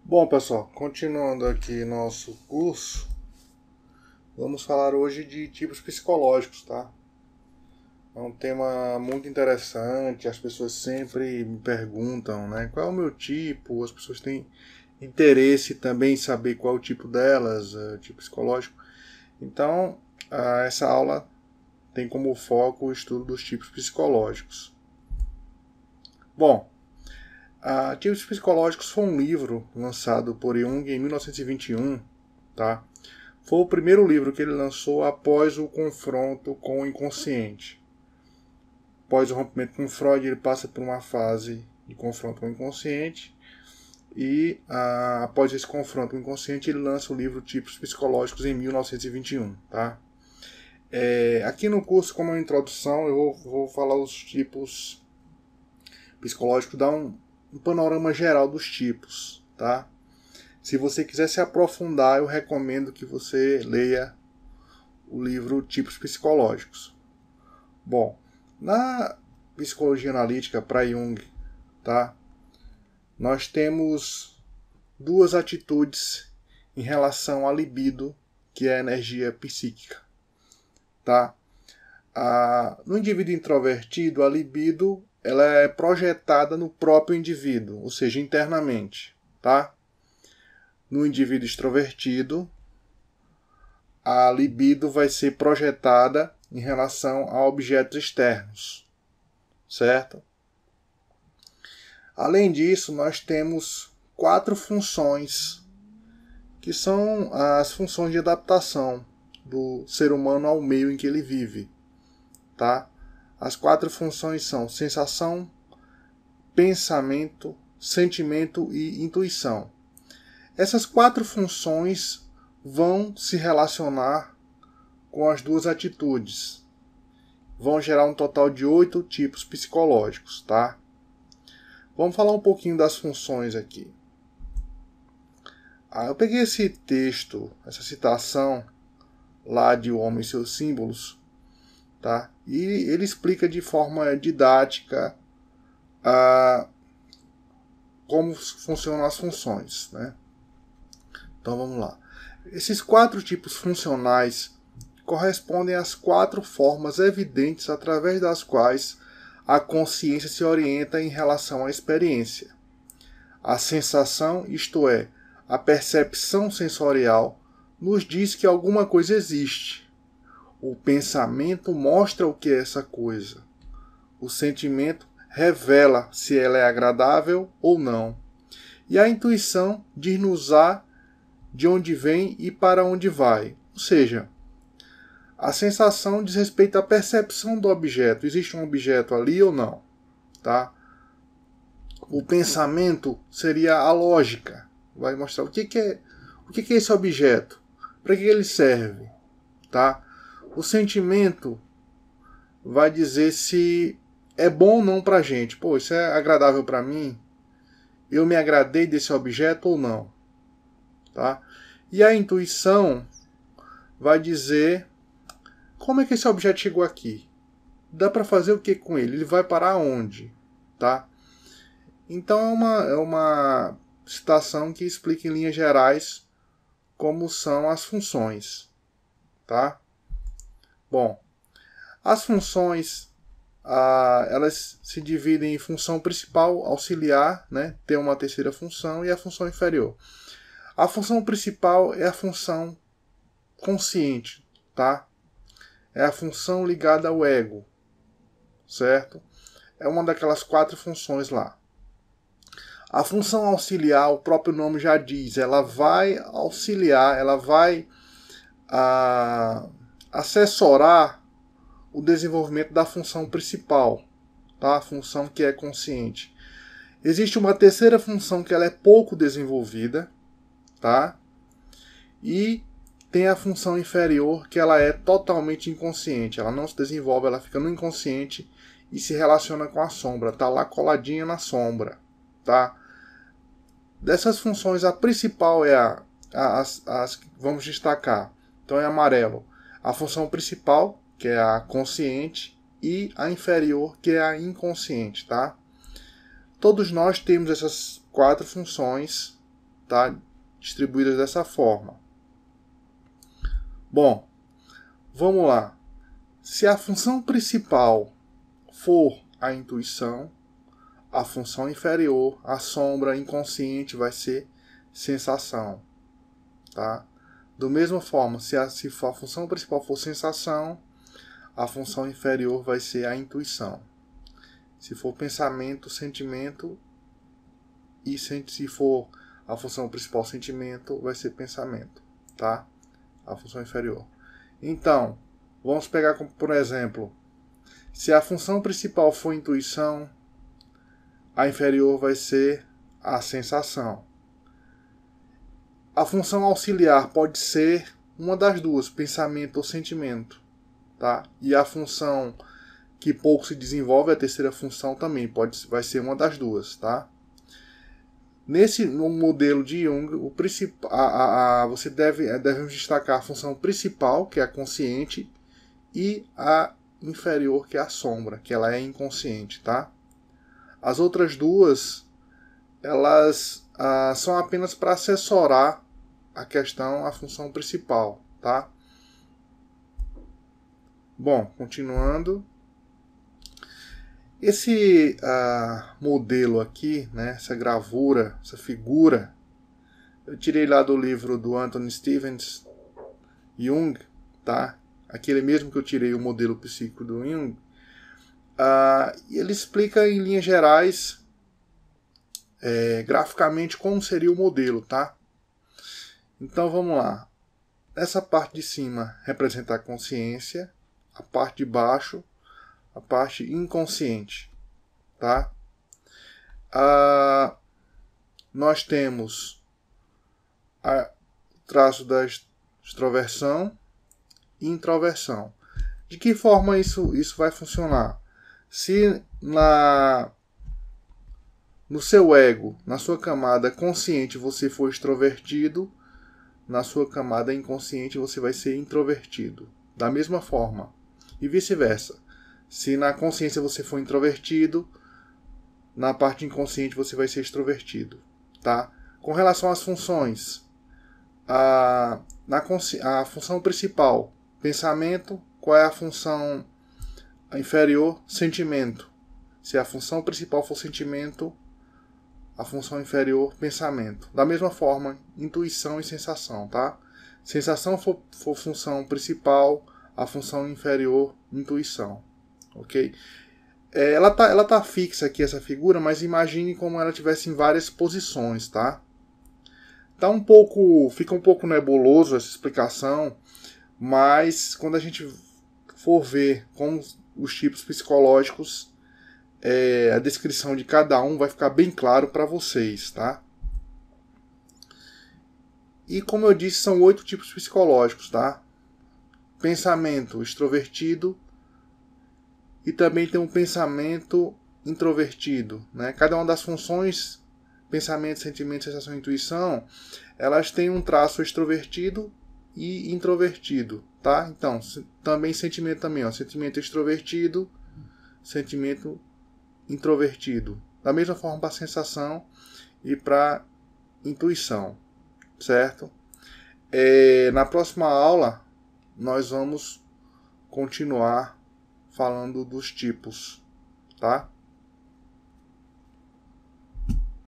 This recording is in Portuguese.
Bom, pessoal, continuando aqui nosso curso, vamos falar hoje de tipos psicológicos, tá? É um tema muito interessante, as pessoas sempre me perguntam, né? Qual é o meu tipo? As pessoas têm interesse também em saber qual é o tipo delas, tipo psicológico. Então, essa aula tem como foco o estudo dos tipos psicológicos. Bom, Tipos Psicológicos foi um livro lançado por Jung em 1921, tá? Foi o primeiro livro que ele lançou após o confronto com o inconsciente. Após o rompimento com Freud, ele passa por uma fase de confronto com o inconsciente e, após esse confronto com o inconsciente, ele lança o livro Tipos Psicológicos em 1921. Tá? Aqui no curso, como uma introdução, eu vou falar os tipos psicológicos, dar um panorama geral dos tipos. Tá? Se você quiser se aprofundar, eu recomendo que você leia o livro Tipos Psicológicos. Bom, na psicologia analítica para Jung, tá? Nós temos duas atitudes em relação à libido, que é a energia psíquica, tá? No indivíduo introvertido, a libido ela é projetada no próprio indivíduo, ou seja, internamente, tá? No indivíduo extrovertido, a libido vai ser projetada em relação a objetos externos, certo? Além disso, nós temos quatro funções, que são as funções de adaptação do ser humano ao meio em que ele vive. Tá? As quatro funções são sensação, pensamento, sentimento e intuição. Essas quatro funções vão se relacionar com as duas atitudes. Vão gerar um total de 8 tipos psicológicos, tá? Vamos falar um pouquinho das funções aqui. Eu peguei esse texto, essa citação lá de O Homem e seus Símbolos, tá? E ele explica de forma didática como funcionam as funções, né? Então vamos lá. Esses quatro tipos funcionais correspondem às quatro formas evidentes através das quais a consciência se orienta em relação à experiência. A sensação, isto é, a percepção sensorial, nos diz que alguma coisa existe. O pensamento mostra o que é essa coisa. O sentimento revela se ela é agradável ou não. E a intuição diz-nos-á de onde vem e para onde vai. Ou seja, a sensação diz respeito à percepção do objeto. Existe um objeto ali ou não? Tá? O pensamento seria a lógica. Vai mostrar o que é esse objeto, para que ele serve. Tá? O sentimento vai dizer se é bom ou não para a gente. Pô, isso é agradável para mim? Eu me agradei desse objeto ou não? Tá? E a intuição vai dizer como é que esse objeto chegou aqui. Dá para fazer o que com ele? Ele vai parar onde? Tá? Então é uma citação que explica em linhas gerais como são as funções. Tá? Bom, as funções elas se dividem em função principal, auxiliar, né? Tem uma terceira função, e a função inferior. A função principal é a função consciente, tá? É a função ligada ao ego, certo? É uma daquelas quatro funções lá. A função auxiliar, o próprio nome já diz, ela vai auxiliar, ela vai assessorar o desenvolvimento da função principal, tá? A função que é consciente. Existe uma terceira função que ela é pouco desenvolvida, tá? E tem a função inferior que ela é totalmente inconsciente, ela não se desenvolve, ela fica no inconsciente e se relaciona com a sombra, tá lá coladinha na sombra, tá? Dessas funções, a principal é as que vamos destacar. Então é amarelo. A função principal, que é a consciente, e a inferior, que é a inconsciente, tá? Todos nós temos essas quatro funções, tá? Distribuídas dessa forma. Bom, vamos lá. Se a função principal for a intuição, a função inferior, a sombra inconsciente, vai ser sensação, tá? Da mesma forma, se a função principal for sensação, a função inferior vai ser a intuição. Se for pensamento, sentimento, e se for a função principal sentimento, vai ser pensamento, tá? A função inferior. Então, vamos pegar como, por exemplo, se a função principal for intuição, a inferior vai ser a sensação. A função auxiliar pode ser uma das duas, pensamento ou sentimento, tá? E a função que pouco se desenvolve, a terceira função também vai ser uma das duas, tá? No modelo de Jung, devemos destacar a função principal, que é a consciente, e a inferior, que é a sombra, que ela é inconsciente, tá? As outras duas, elas são apenas para assessorar a questão, a função principal, tá? Bom, continuando. Esse modelo aqui, né, essa gravura, essa figura, eu tirei lá do livro do Anthony Stevens, Jung, tá? Aquele mesmo que eu tirei o modelo psíquico do Jung. E ele explica em linhas gerais, graficamente, como seria o modelo, tá? Então vamos lá. Essa parte de cima representa a consciência, a parte de baixo a parte inconsciente, tá? Nós temos o traço da extroversão e introversão. De que forma isso vai funcionar? Se no seu ego, na sua camada consciente, você for extrovertido, na sua camada inconsciente você vai ser introvertido. Da mesma forma. E vice-versa. Se na consciência você for introvertido, na parte inconsciente você vai ser extrovertido, tá? Com relação às funções, a função principal, pensamento. Qual é a função inferior? Sentimento. Se a função principal for sentimento, a função inferior, pensamento. Da mesma forma, intuição e sensação, tá? Sensação for função principal, a função inferior, intuição. Ok? Ela tá fixa aqui, essa figura, mas imagine como ela tivesse em várias posições, tá? Fica um pouco nebuloso essa explicação, mas quando a gente for ver como os tipos psicológicos, a descrição de cada um vai ficar bem claro para vocês, tá? E como eu disse, são 8 tipos psicológicos, tá? Pensamento extrovertido, e também tem um pensamento introvertido, né? Cada uma das funções, pensamento, sentimento, sensação e intuição, elas têm um traço extrovertido e introvertido, tá? Então, também sentimento também, ó, sentimento extrovertido, sentimento introvertido. Da mesma forma para sensação e para intuição, certo? Na próxima aula, nós vamos continuar falando dos tipos, tá?